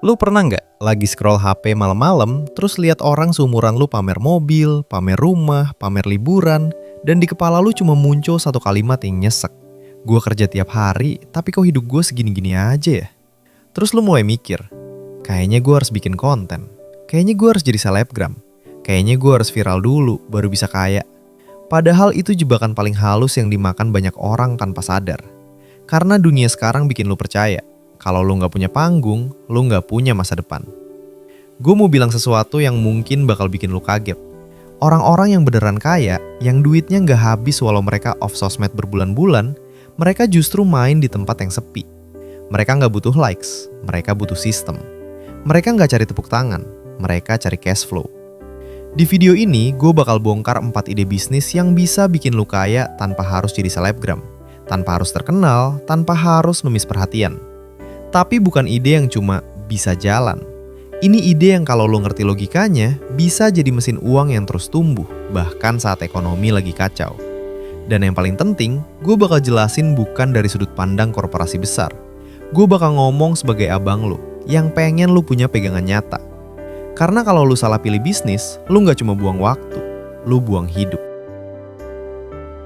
Lu pernah nggak lagi scroll HP malam-malam, terus lihat orang seumuran lu pamer mobil, pamer rumah, pamer liburan, dan di kepala lu cuma muncul satu kalimat yang nyesek. Gua kerja tiap hari, tapi kok hidup gue segini-gini aja ya? Terus lu mulai mikir, kayaknya gue harus bikin konten. Kayaknya gue harus jadi selebgram. Kayaknya gue harus viral dulu, baru bisa kaya. Padahal itu jebakan paling halus yang dimakan banyak orang tanpa sadar. Karena dunia sekarang bikin lu percaya, kalau lu gak punya panggung, lu gak punya masa depan. Gue mau bilang sesuatu yang mungkin bakal bikin lu kaget. Orang-orang yang beneran kaya, yang duitnya gak habis walau mereka off sosmed berbulan-bulan, mereka justru main di tempat yang sepi. Mereka gak butuh likes, mereka butuh sistem. Mereka gak cari tepuk tangan, mereka cari cash flow. Di video ini, gue bakal bongkar 4 ide bisnis yang bisa bikin lu kaya tanpa harus jadi selebgram, tanpa harus terkenal, tanpa harus numis perhatian. Tapi bukan ide yang cuma bisa jalan. Ini ide yang kalau lo ngerti logikanya, bisa jadi mesin uang yang terus tumbuh, bahkan saat ekonomi lagi kacau. Dan yang paling penting, gue bakal jelasin bukan dari sudut pandang korporasi besar. Gue bakal ngomong sebagai abang lo, yang pengen lo punya pegangan nyata. Karena kalau lo salah pilih bisnis, lo gak cuma buang waktu, lo buang hidup.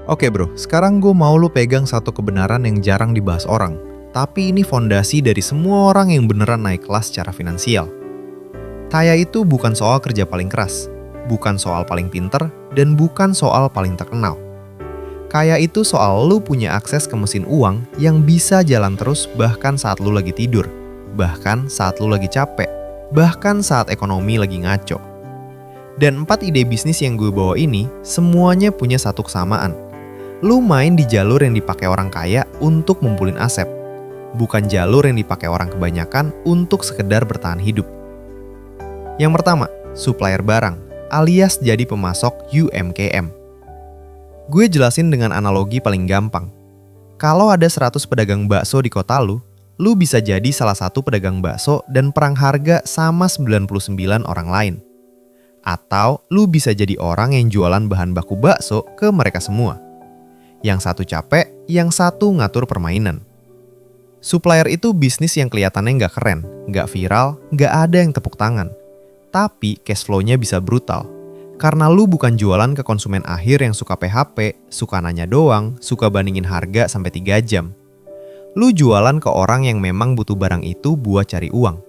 Oke bro, sekarang gue mau lo pegang satu kebenaran yang jarang dibahas orang. Tapi ini fondasi dari semua orang yang beneran naik kelas secara finansial. Kaya itu bukan soal kerja paling keras, bukan soal paling pinter, dan bukan soal paling terkenal. Kaya itu soal lu punya akses ke mesin uang yang bisa jalan terus bahkan saat lu lagi tidur, bahkan saat lu lagi capek, bahkan saat ekonomi lagi ngaco. Dan 4 ide bisnis yang gue bawa ini, semuanya punya satu kesamaan. Lu main di jalur yang dipakai orang kaya untuk ngumpulin aset. Bukan jalur yang dipakai orang kebanyakan untuk sekedar bertahan hidup. Yang pertama, supplier barang, alias jadi pemasok UMKM. Gue jelasin dengan analogi paling gampang. Kalau ada 100 pedagang bakso di kota lu bisa jadi salah satu pedagang bakso dan perang harga sama 99 orang lain. Atau lu bisa jadi orang yang jualan bahan baku bakso ke mereka semua. Yang satu capek, yang satu ngatur permainan. Supplier itu bisnis yang kelihatannya nggak keren, nggak viral, nggak ada yang tepuk tangan. Tapi cash flow-nya bisa brutal. Karena lu bukan jualan ke konsumen akhir yang suka PHP, suka nanya doang, suka bandingin harga sampai 3 jam. Lu jualan ke orang yang memang butuh barang itu buat cari uang.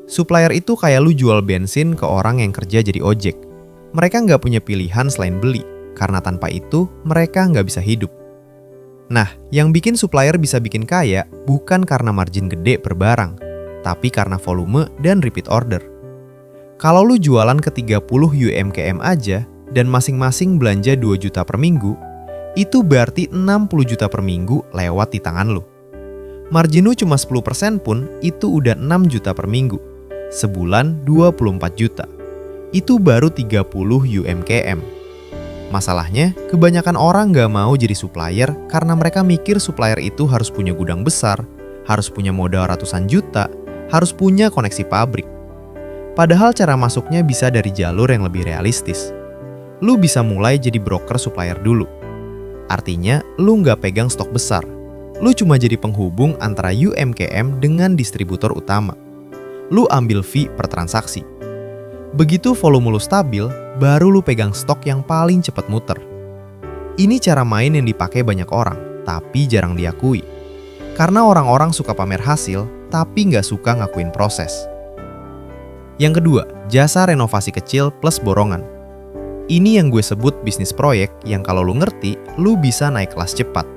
Supplier itu kayak lu jual bensin ke orang yang kerja jadi ojek. Mereka nggak punya pilihan selain beli, karena tanpa itu mereka nggak bisa hidup. Nah, yang bikin supplier bisa bikin kaya bukan karena margin gede per barang, tapi karena volume dan repeat order. Kalau lu jualan ke 30 UMKM aja dan masing-masing belanja 2 juta per minggu, itu berarti 60 juta per minggu lewat di tangan lu. Margin lu cuma 10% pun itu udah 6 juta per minggu. Sebulan 24 juta. Itu baru 30 UMKM. Masalahnya, kebanyakan orang gak mau jadi supplier karena mereka mikir supplier itu harus punya gudang besar, harus punya modal ratusan juta, harus punya koneksi pabrik. Padahal cara masuknya bisa dari jalur yang lebih realistis. Lu bisa mulai jadi broker supplier dulu. Artinya, lu gak pegang stok besar. Lu cuma jadi penghubung antara UMKM dengan distributor utama. Lu ambil fee per transaksi. Begitu volume lu stabil, baru lu pegang stok yang paling cepat muter. Ini cara main yang dipakai banyak orang, tapi jarang diakui. Karena orang-orang suka pamer hasil, tapi nggak suka ngakuin proses. Yang kedua, jasa renovasi kecil plus borongan. Ini yang gue sebut bisnis proyek yang kalau lu ngerti, lu bisa naik kelas cepat.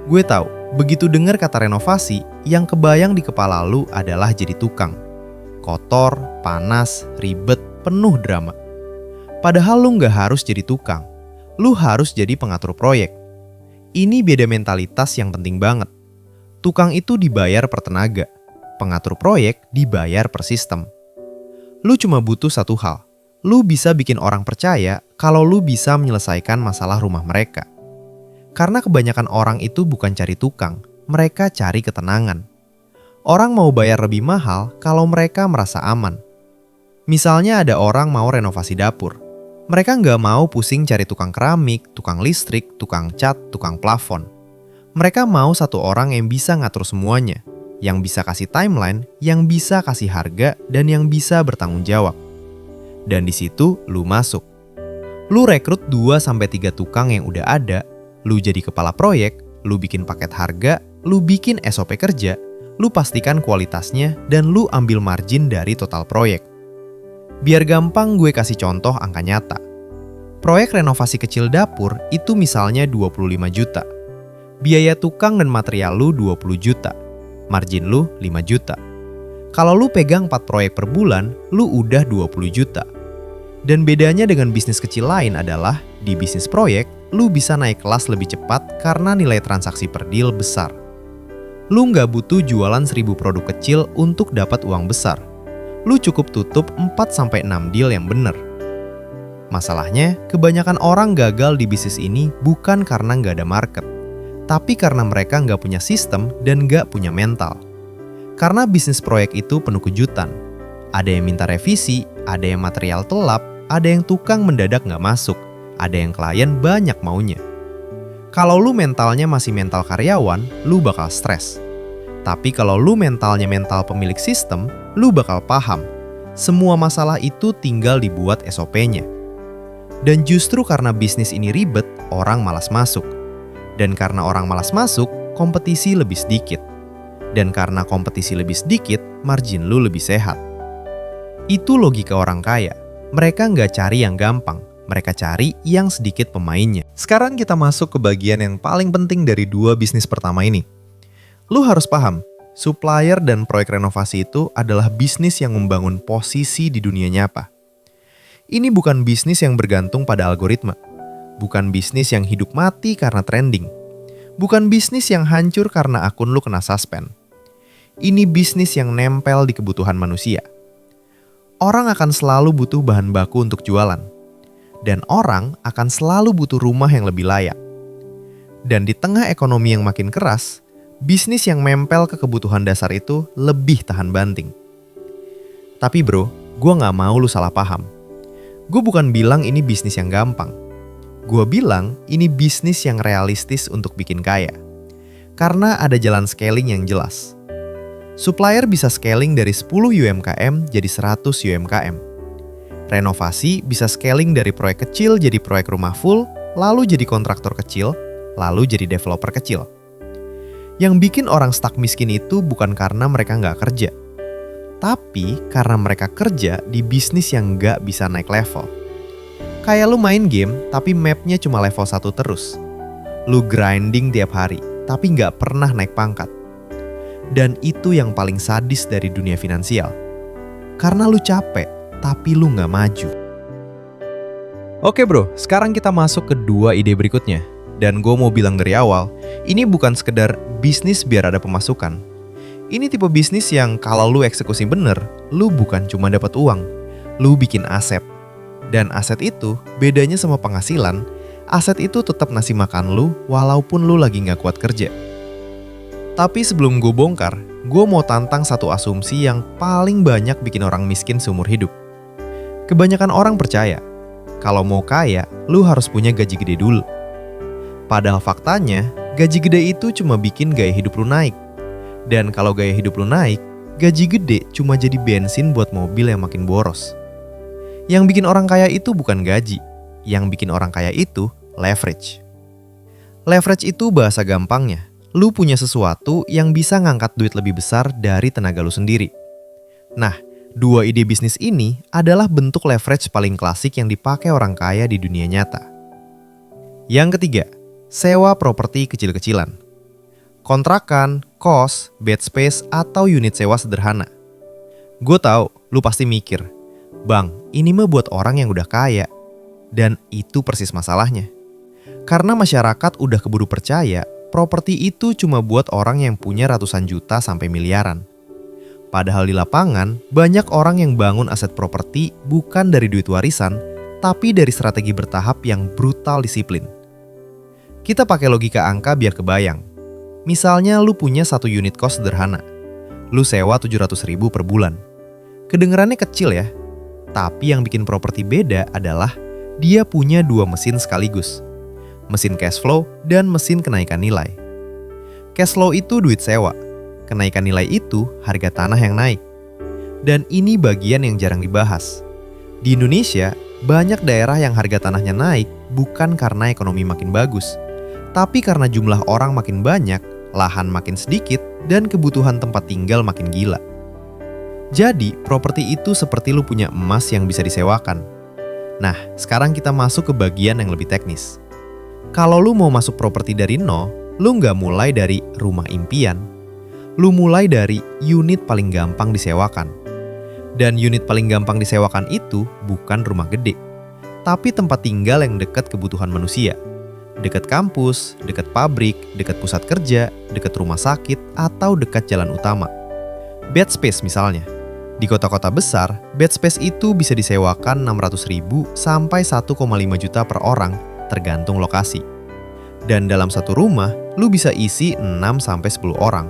Gue tahu, begitu dengar kata renovasi, yang kebayang di kepala lu adalah jadi tukang. Kotor, panas, ribet, penuh drama. Padahal lu nggak harus jadi tukang. Lu harus jadi pengatur proyek. Ini beda mentalitas yang penting banget. Tukang itu dibayar per tenaga. Pengatur proyek dibayar per sistem. Lu cuma butuh satu hal. Lu bisa bikin orang percaya kalau lu bisa menyelesaikan masalah rumah mereka. Karena kebanyakan orang itu bukan cari tukang, mereka cari ketenangan. Orang mau bayar lebih mahal kalau mereka merasa aman. Misalnya ada orang mau renovasi dapur. Mereka nggak mau pusing cari tukang keramik, tukang listrik, tukang cat, tukang plafon. Mereka mau satu orang yang bisa ngatur semuanya. yang bisa kasih timeline, yang bisa kasih harga, dan yang bisa bertanggung jawab. Dan di situ lu masuk. Lu rekrut 2-3 tukang yang udah ada, lu jadi kepala proyek, lu bikin paket harga, lu bikin SOP kerja, lu pastikan kualitasnya, dan lu ambil margin dari total proyek. Biar gampang gue kasih contoh angka nyata. Proyek renovasi kecil dapur itu misalnya 25 juta. Biaya tukang dan material lu 20 juta. Margin lu 5 juta. Kalau lu pegang 4 proyek per bulan, lu udah 20 juta. Dan bedanya dengan bisnis kecil lain adalah, di bisnis proyek, lu bisa naik kelas lebih cepat karena nilai transaksi per deal besar. Lu nggak butuh jualan 1000 produk kecil untuk dapat uang besar. Lu cukup tutup 4-6 deal yang bener. Masalahnya, kebanyakan orang gagal di bisnis ini bukan karena nggak ada market, tapi karena mereka nggak punya sistem dan nggak punya mental. Karena bisnis proyek itu penuh kejutan. Ada yang minta revisi, ada yang material telap, ada yang tukang mendadak nggak masuk, ada yang klien banyak maunya. Kalau lu mentalnya masih mental karyawan, lu bakal stres. Tapi kalau lu mentalnya mental pemilik sistem, lu bakal paham. Semua masalah itu tinggal dibuat SOP-nya. Dan justru karena bisnis ini ribet, orang malas masuk. Dan karena orang malas masuk, kompetisi lebih sedikit. Dan karena kompetisi lebih sedikit, margin lu lebih sehat. Itu logika orang kaya. Mereka nggak cari yang gampang, mereka cari yang sedikit pemainnya. Sekarang kita masuk ke bagian yang paling penting dari 2 bisnis pertama ini. Lu harus paham, supplier dan proyek renovasi itu adalah bisnis yang membangun posisi di dunia nyata. Ini bukan bisnis yang bergantung pada algoritma. Bukan bisnis yang hidup mati karena trending. Bukan bisnis yang hancur karena akun lu kena suspend. Ini bisnis yang nempel di kebutuhan manusia. Orang akan selalu butuh bahan baku untuk jualan. Dan orang akan selalu butuh rumah yang lebih layak. Dan di tengah ekonomi yang makin keras, bisnis yang nempel ke kebutuhan dasar itu lebih tahan banting. Tapi bro, gue gak mau lu salah paham. Gue bukan bilang ini bisnis yang gampang. Gue bilang ini bisnis yang realistis untuk bikin kaya. Karena ada jalan scaling yang jelas. Supplier bisa scaling dari 10 UMKM jadi 100 UMKM. Renovasi bisa scaling dari proyek kecil jadi proyek rumah full, lalu jadi kontraktor kecil, lalu jadi developer kecil. Yang bikin orang stuck miskin itu bukan karena mereka nggak kerja. Tapi karena mereka kerja di bisnis yang nggak bisa naik level. Kayak lu main game, tapi mapnya cuma level 1 terus. Lu grinding tiap hari, tapi nggak pernah naik pangkat. Dan itu yang paling sadis dari dunia finansial. Karena lu capek, tapi lu nggak maju. Oke bro, sekarang kita masuk ke 2 ide berikutnya. Dan gue mau bilang dari awal, ini bukan sekedar bisnis biar ada pemasukan. Ini tipe bisnis yang kalau lu eksekusi bener, lu bukan cuma dapat uang, lu bikin aset. Dan aset itu, bedanya sama penghasilan, aset itu tetap nasi makan lu walaupun lu lagi nggak kuat kerja. Tapi sebelum gue bongkar, gue mau tantang satu asumsi yang paling banyak bikin orang miskin seumur hidup. Kebanyakan orang percaya, kalau mau kaya, lu harus punya gaji gede dulu. Padahal faktanya, gaji gede itu cuma bikin gaya hidup lu naik. Dan kalau gaya hidup lu naik, gaji gede cuma jadi bensin buat mobil yang makin boros. Yang bikin orang kaya itu bukan gaji. Yang bikin orang kaya itu leverage. Leverage itu bahasa gampangnya. Lu punya sesuatu yang bisa ngangkat duit lebih besar dari tenaga lu sendiri. Nah, 2 ide bisnis ini adalah bentuk leverage paling klasik yang dipakai orang kaya di dunia nyata. Yang ketiga, sewa properti kecil-kecilan. Kontrakan, kos, bed space, atau unit sewa sederhana. Gue tahu, lu pasti mikir, Bang, ini mah buat orang yang udah kaya. Dan itu persis masalahnya. Karena masyarakat udah keburu percaya, properti itu cuma buat orang yang punya ratusan juta sampai miliaran. Padahal di lapangan, banyak orang yang bangun aset properti bukan dari duit warisan, tapi dari strategi bertahap yang brutal disiplin. Kita pakai logika angka biar kebayang. Misalnya lu punya 1 unit kos sederhana. Lu sewa 700.000 per bulan. Kedengerannya kecil ya. Tapi yang bikin properti beda adalah dia punya 2 mesin sekaligus. Mesin cash flow dan mesin kenaikan nilai. Cash flow itu duit sewa. kenaikan nilai itu harga tanah yang naik. Dan ini bagian yang jarang dibahas. Di Indonesia, banyak daerah yang harga tanahnya naik bukan karena ekonomi makin bagus, tapi karena jumlah orang makin banyak, lahan makin sedikit, dan kebutuhan tempat tinggal makin gila. Jadi, properti itu seperti lu punya emas yang bisa disewakan. Nah, sekarang kita masuk ke bagian yang lebih teknis. Kalau lu mau masuk properti dari nol, lu nggak mulai dari rumah impian. Lu mulai dari unit paling gampang disewakan. Dan unit paling gampang disewakan itu bukan rumah gede, tapi tempat tinggal yang dekat kebutuhan manusia. Dekat kampus, dekat pabrik, dekat pusat kerja, dekat rumah sakit, atau dekat jalan utama. Bed space misalnya. Di kota-kota besar, bed space itu bisa disewakan 600.000 sampai 1,5 juta per orang, tergantung lokasi. Dan dalam satu rumah, lu bisa isi 6 sampai 10 orang.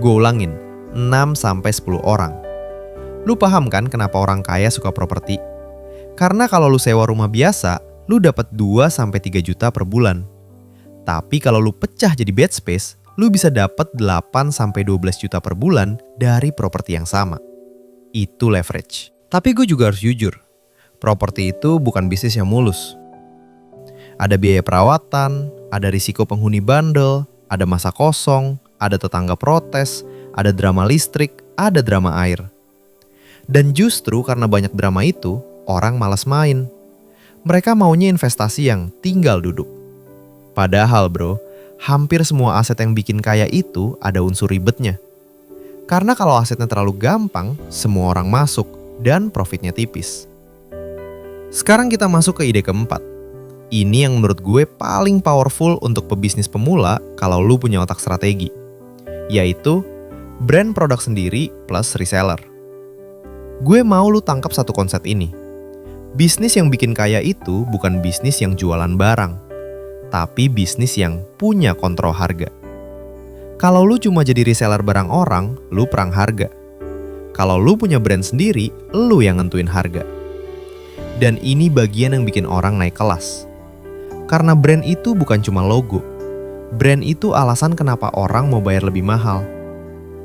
Gue ulangin, 6 sampai 10 orang. Lu paham kan kenapa orang kaya suka properti? Karena kalau lu sewa rumah biasa, lu dapat 2 sampai 3 juta per bulan. Tapi kalau lu pecah jadi bed space, lu bisa dapat 8 sampai 12 juta per bulan dari properti yang sama. Itu leverage. Tapi gue juga harus jujur, properti itu bukan bisnis yang mulus. Ada biaya perawatan, ada risiko penghuni bandel, ada masa kosong, ada tetangga protes, ada drama listrik, ada drama air. Dan justru karena banyak drama itu, orang malas main. Mereka maunya investasi yang tinggal duduk. Padahal bro, hampir semua aset yang bikin kaya itu ada unsur ribetnya. Karena kalau asetnya terlalu gampang, semua orang masuk dan profitnya tipis. Sekarang kita masuk ke ide keempat. Ini yang menurut gue paling powerful untuk pebisnis pemula kalau lu punya otak strategi. Yaitu brand produk sendiri plus reseller. Gue mau lu tangkap satu konsep ini. Bisnis yang bikin kaya itu bukan bisnis yang jualan barang, tapi bisnis yang punya kontrol harga. Kalau lu cuma jadi reseller barang orang, lu perang harga. Kalau lu punya brand sendiri, lu yang nentuin harga. Dan ini bagian yang bikin orang naik kelas. Karena brand itu bukan cuma logo. Brand itu alasan kenapa orang mau bayar lebih mahal.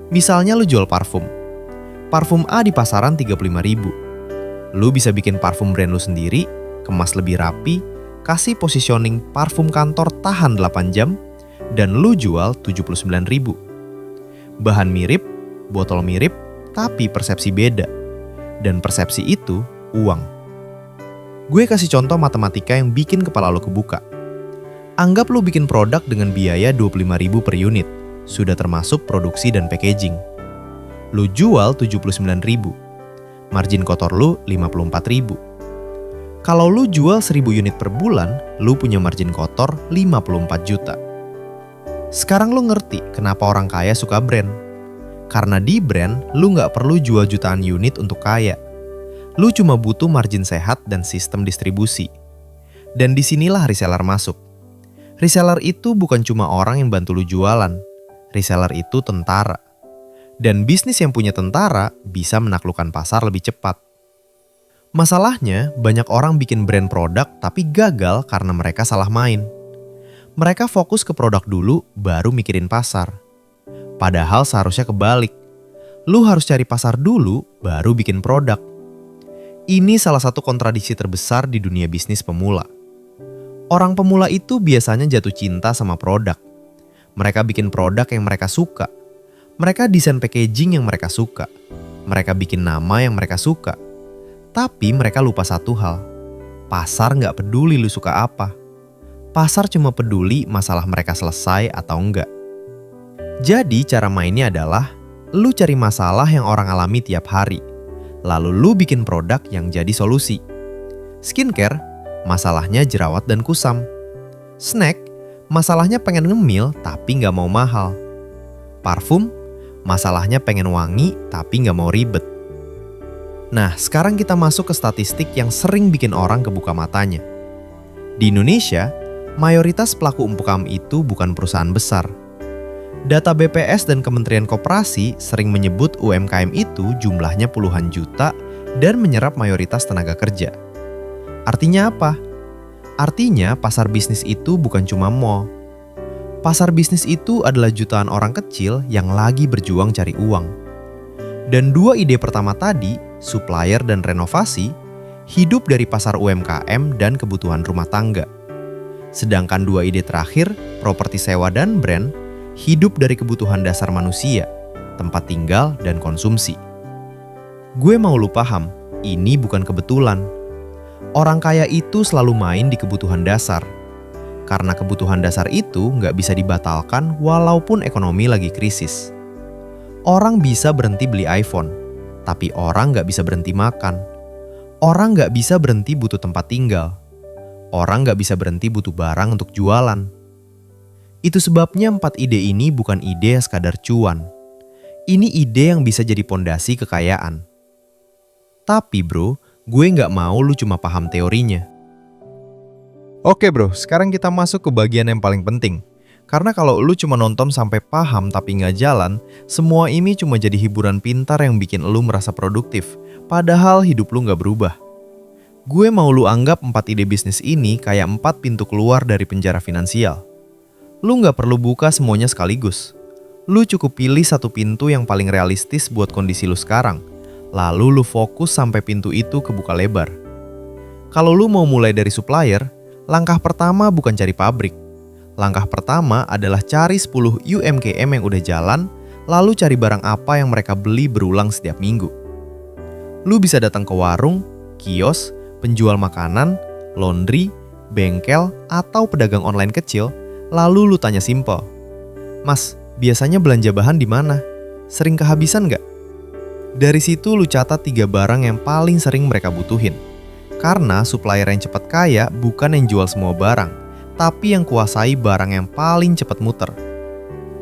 Misalnya lu jual parfum. Parfum A di pasaran 35.000. Lu bisa bikin parfum brand lu sendiri, kemas lebih rapi, kasih positioning parfum kantor tahan 8 jam, dan lu jual 79.000. Bahan mirip, botol mirip, tapi persepsi beda. Dan persepsi itu uang. Gue kasih contoh matematika yang bikin kepala lu kebuka. Anggap lu bikin produk dengan biaya 25.000 per unit, sudah termasuk produksi dan packaging. Lu jual 79.000. Margin kotor lu 54.000. Kalau lu jual 1.000 unit per bulan, lu punya margin kotor 54 juta. Sekarang lu ngerti kenapa orang kaya suka brand. Karena di brand, lu nggak perlu jual jutaan unit untuk kaya. Lu cuma butuh margin sehat dan sistem distribusi. Dan disinilah reseller masuk. Reseller itu bukan cuma orang yang bantu lu jualan. Reseller itu tentara. Dan bisnis yang punya tentara bisa menaklukkan pasar lebih cepat. Masalahnya, banyak orang bikin brand produk tapi gagal karena mereka salah main. Mereka fokus ke produk dulu, baru mikirin pasar. Padahal seharusnya kebalik. Lu harus cari pasar dulu, baru bikin produk. Ini salah satu kontradiksi terbesar di dunia bisnis pemula. Orang pemula itu biasanya jatuh cinta sama produk. Mereka bikin produk yang mereka suka. Mereka desain packaging yang mereka suka. Mereka bikin nama yang mereka suka. Tapi mereka lupa satu hal. Pasar nggak peduli lu suka apa. Pasar cuma peduli masalah mereka selesai atau enggak. Jadi cara mainnya adalah lu cari masalah yang orang alami tiap hari. Lalu lu bikin produk yang jadi solusi. Skincare, masalahnya jerawat dan kusam. Snack, masalahnya pengen ngemil tapi nggak mau mahal. Parfum, masalahnya pengen wangi tapi nggak mau ribet. Nah, sekarang kita masuk ke statistik yang sering bikin orang kebuka matanya. Di Indonesia, mayoritas pelaku UMKM itu bukan perusahaan besar. Data BPS dan Kementerian Koperasi sering menyebut UMKM itu jumlahnya puluhan juta dan menyerap mayoritas tenaga kerja. Artinya apa? Artinya pasar bisnis itu bukan cuma mall. Pasar bisnis itu adalah jutaan orang kecil yang lagi berjuang cari uang. Dan dua ide pertama tadi, supplier dan renovasi, hidup dari pasar UMKM dan kebutuhan rumah tangga. Sedangkan dua ide terakhir, properti sewa dan brand, hidup dari kebutuhan dasar manusia, tempat tinggal dan konsumsi. Gue mau lu paham, ini bukan kebetulan. Orang kaya itu selalu main di kebutuhan dasar. Karena kebutuhan dasar itu nggak bisa dibatalkan walaupun ekonomi lagi krisis. Orang bisa berhenti beli iPhone, tapi orang nggak bisa berhenti makan. Orang nggak bisa berhenti butuh tempat tinggal. Orang nggak bisa berhenti butuh barang untuk jualan. Itu sebabnya 4 ide ini bukan ide yang sekadar cuan. Ini ide yang bisa jadi pondasi kekayaan. Tapi bro, gue nggak mau lu cuma paham teorinya. Oke bro, sekarang kita masuk ke bagian yang paling penting. Karena kalau lu cuma nonton sampai paham tapi nggak jalan, semua ini cuma jadi hiburan pintar yang bikin lu merasa produktif, padahal hidup lu nggak berubah. Gue mau lu anggap 4 ide bisnis ini kayak 4 pintu keluar dari penjara finansial. Lu nggak perlu buka semuanya sekaligus. Lu cukup pilih satu pintu yang paling realistis buat kondisi lu sekarang. Lalu lu fokus sampai pintu itu kebuka lebar. Kalau lu mau mulai dari supplier, langkah pertama bukan cari pabrik. Langkah pertama adalah cari 10 UMKM yang udah jalan, lalu cari barang apa yang mereka beli berulang setiap minggu. Lu bisa datang ke warung, kios, penjual makanan, laundry, bengkel, atau pedagang online kecil, lalu lu tanya simpel. Mas, biasanya belanja bahan di mana? Sering kehabisan nggak? Dari situ lu catat 3 barang yang paling sering mereka butuhin. Karena supplier yang cepat kaya bukan yang jual semua barang, tapi yang kuasai barang yang paling cepat muter.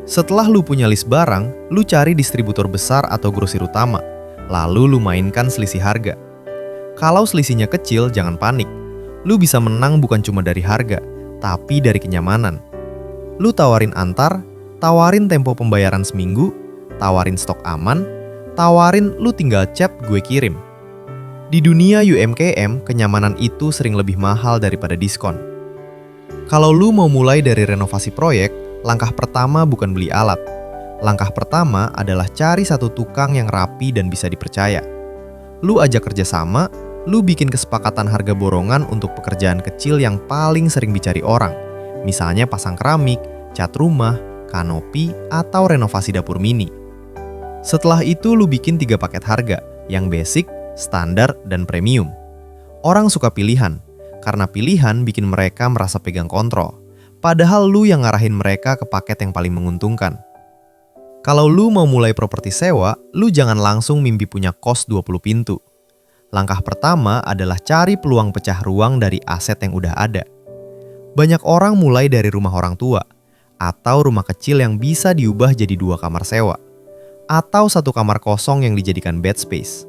Setelah lu punya list barang, lu cari distributor besar atau grosir utama, lalu lu mainkan selisih harga. Kalau selisihnya kecil, jangan panik. Lu bisa menang bukan cuma dari harga, tapi dari kenyamanan. Lu tawarin antar, tawarin tempo pembayaran seminggu, tawarin stok aman, tawarin lu tinggal chat gue kirim. Di dunia UMKM, kenyamanan itu sering lebih mahal daripada diskon. Kalau lu mau mulai dari renovasi proyek, langkah pertama bukan beli alat. Langkah pertama adalah cari satu tukang yang rapi dan bisa dipercaya. Lu ajak kerjasama, lu bikin kesepakatan harga borongan untuk pekerjaan kecil yang paling sering dicari orang. Misalnya pasang keramik, cat rumah, kanopi, atau renovasi dapur mini. Setelah itu lu bikin 3 paket harga, yang basic, standar, dan premium. Orang suka pilihan, karena pilihan bikin mereka merasa pegang kontrol. Padahal lu yang ngarahin mereka ke paket yang paling menguntungkan. Kalau lu mau mulai properti sewa, lu jangan langsung mimpi punya kos 20 pintu. Langkah pertama adalah cari peluang pecah ruang dari aset yang udah ada. Banyak orang mulai dari rumah orang tua, atau rumah kecil yang bisa diubah jadi 2 kamar sewa, atau 1 kamar kosong yang dijadikan bed space.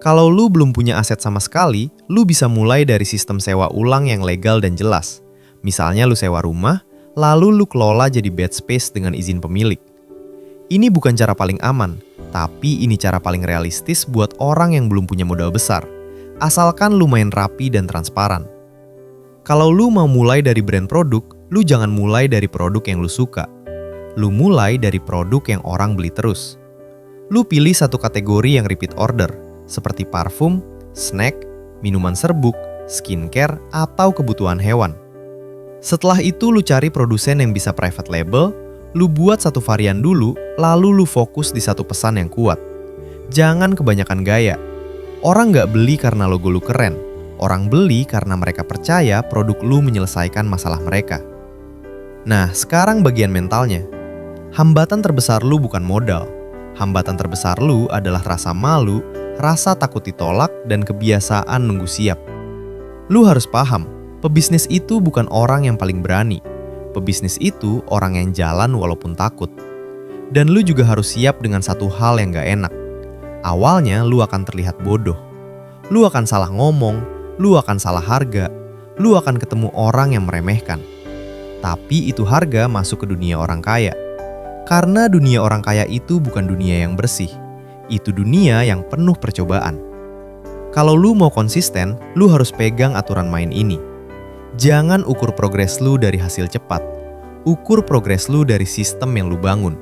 Kalau lu belum punya aset sama sekali, lu bisa mulai dari sistem sewa ulang yang legal dan jelas. Misalnya lu sewa rumah, lalu lu kelola jadi bed space dengan izin pemilik. Ini bukan cara paling aman, tapi ini cara paling realistis buat orang yang belum punya modal besar. Asalkan lu main rapi dan transparan. Kalau lu mau mulai dari brand produk, lu jangan mulai dari produk yang lu suka. Lu mulai dari produk yang orang beli terus. Lu pilih satu kategori yang repeat order, seperti parfum, snack, minuman serbuk, skincare, atau kebutuhan hewan. Setelah itu lu cari produsen yang bisa private label, lu buat satu varian dulu, lalu lu fokus di satu pesan yang kuat. Jangan kebanyakan gaya. Orang nggak beli karena logo lu keren. Orang beli karena mereka percaya produk lu menyelesaikan masalah mereka. Nah, sekarang bagian mentalnya. Hambatan terbesar lu bukan modal. Hambatan terbesar lu adalah rasa malu, rasa takut ditolak, dan kebiasaan nunggu siap. Lu harus paham, pebisnis itu bukan orang yang paling berani. Pebisnis itu orang yang jalan walaupun takut. Dan lu juga harus siap dengan satu hal yang gak enak. Awalnya lu akan terlihat bodoh. Lu akan salah ngomong, lu akan salah harga, lu akan ketemu orang yang meremehkan. Tapi itu harga masuk ke dunia orang kaya. Karena dunia orang kaya itu bukan dunia yang bersih. Itu dunia yang penuh percobaan. Kalau lu mau konsisten, lu harus pegang aturan main ini. Jangan ukur progres lu dari hasil cepat. Ukur progres lu dari sistem yang lu bangun.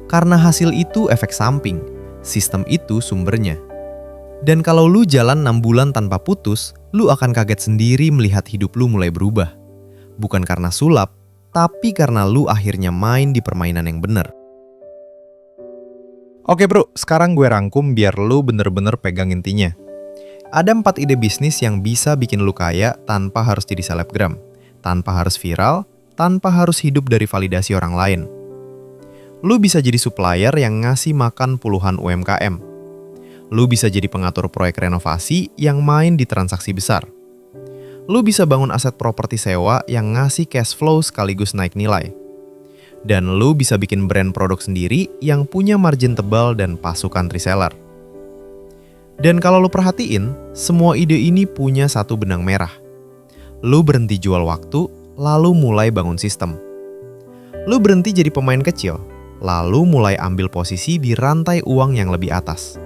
Karena hasil itu efek samping, sistem itu sumbernya. Dan kalau lu jalan 6 bulan tanpa putus, lu akan kaget sendiri melihat hidup lu mulai berubah. Bukan karena sulap, tapi karena lu akhirnya main di permainan yang bener. Oke bro, sekarang gue rangkum biar lu bener-bener pegang intinya. Ada 4 ide bisnis yang bisa bikin lu kaya tanpa harus jadi selebgram, tanpa harus viral, tanpa harus hidup dari validasi orang lain. Lu bisa jadi supplier yang ngasih makan puluhan UMKM. Lu bisa jadi pengatur proyek renovasi yang main di transaksi besar. Lu bisa bangun aset properti sewa yang ngasih cash flow sekaligus naik nilai. Dan lu bisa bikin brand produk sendiri yang punya margin tebal dan pasukan reseller. Dan kalau lu perhatiin, semua ide ini punya satu benang merah. Lu berhenti jual waktu, lalu mulai bangun sistem. Lu berhenti jadi pemain kecil, lalu mulai ambil posisi di rantai uang yang lebih atas.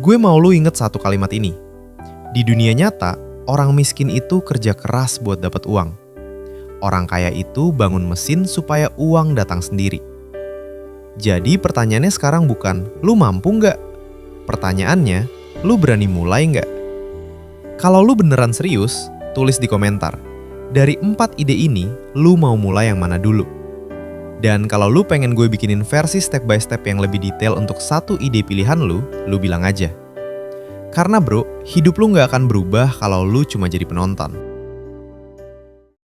Gue mau lu inget satu kalimat ini. Di dunia nyata, orang miskin itu kerja keras buat dapat uang. Orang kaya itu bangun mesin supaya uang datang sendiri. Jadi pertanyaannya sekarang bukan, lu mampu nggak? Pertanyaannya, lu berani mulai nggak? Kalau lu beneran serius, tulis di komentar. Dari 4 ide ini, lu mau mulai yang mana dulu? Dan kalau lu pengen gue bikinin versi step by step yang lebih detail untuk satu ide pilihan lu bilang aja. Karena bro, hidup lu nggak akan berubah kalau lu cuma jadi penonton.